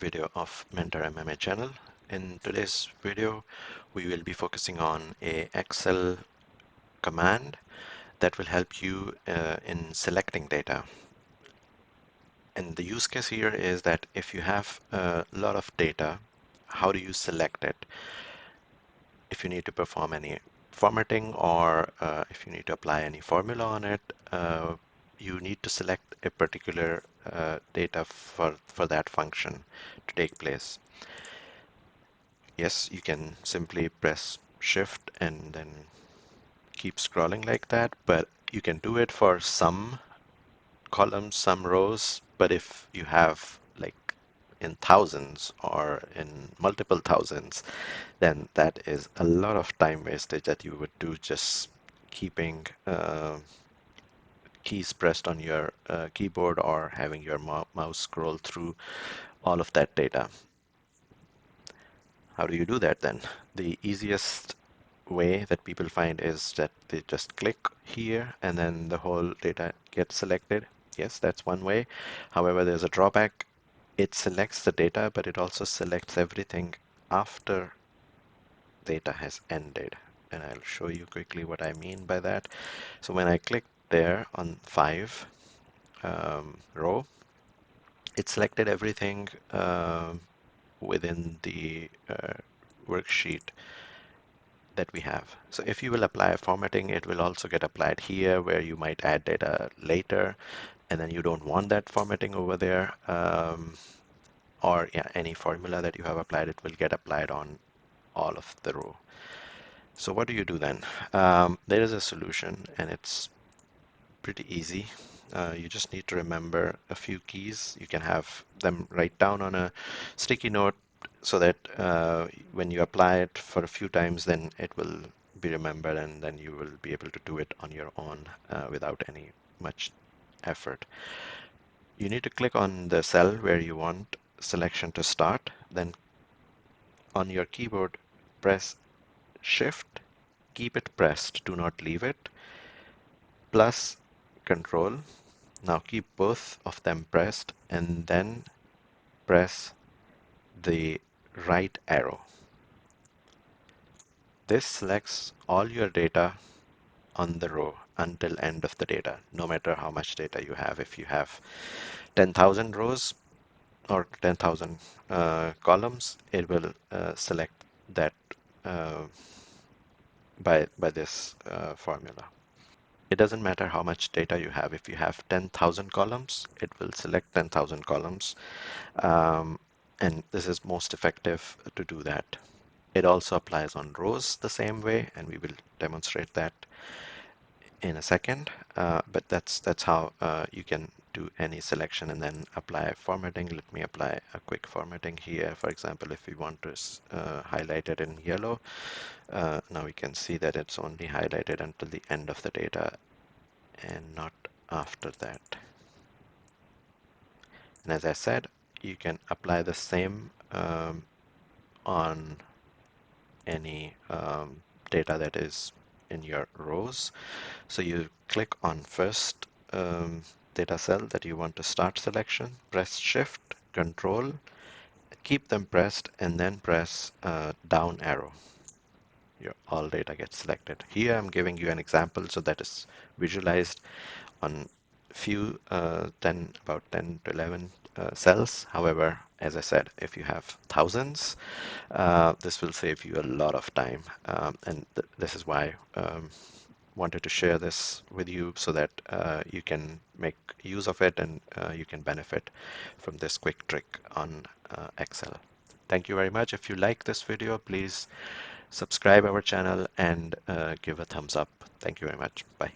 video of Mentor MMA channel. In today's video, we will be focusing on a Excel command that will help you in selecting data. And the use case here is that if you have a lot of data, how do you select it? If you need to perform any formatting or if you need to apply any formula on it, you need to select a particular data for that function to take place. Yes, you can simply press shift and then keep scrolling like that, but you can do it for some columns, some rows, but if you have like in thousands or in multiple thousands, then that is a lot of time wastage that you would do just keeping keys pressed on your keyboard or having your mouse scroll through all of that data. How do you do that then? The easiest way that people find is that they just click here and then the whole data gets selected. Yes, that's one way. However, there's a drawback. It selects the data, but it also selects everything after data has ended. And I'll show you quickly what I mean by that. So when I click there on 5 row, it selected everything within the worksheet that we have. So if you will apply formatting, it will also get applied here where you might add data later and then you don't want that formatting over there. Or yeah, any formula that you have applied, it will get applied on all of the row. So what do you do then? There is a solution and it's pretty easy. You just need to remember a few keys. You can have them write down on a sticky note so that when you apply it for a few times, then it will be remembered and then you will be able to do it on your own without any much effort. You need to click on the cell where you want selection to start. Then on your keyboard, press Shift, keep it pressed, do not leave it, plus Control. Now keep both of them pressed and then press the right arrow. This selects all your data on the row until end of the data, no matter how much data you have. If you have 10,000 rows or 10,000 columns, it will select that uh, by this formula. It doesn't matter how much data you have. If you have 10,000 columns, it will select 10,000 columns. And this is most effective to do that. It also applies on rows the same way, and we will demonstrate that in a second. But that's how you can do any selection and then apply formatting. Let me apply a quick formatting here. For example, if we want to highlight it in yellow, now we can see that it's only highlighted until the end of the data and not after that. And as I said, you can apply the same on any data that is in your rows. So you click on first data cell that you want to start selection, press Shift, Control, keep them pressed, and then press down arrow. Your all data gets selected. Here I'm giving you an example so that is visualized on few about 10 to 11 cells. However, as I said, if you have thousands, this will save you a lot of time. And this is why wanted to share this with you so that you can make use of it and you can benefit from this quick trick on Excel. Thank you very much. If you like this video, please subscribe our channel and give a thumbs up. Thank you very much. Bye.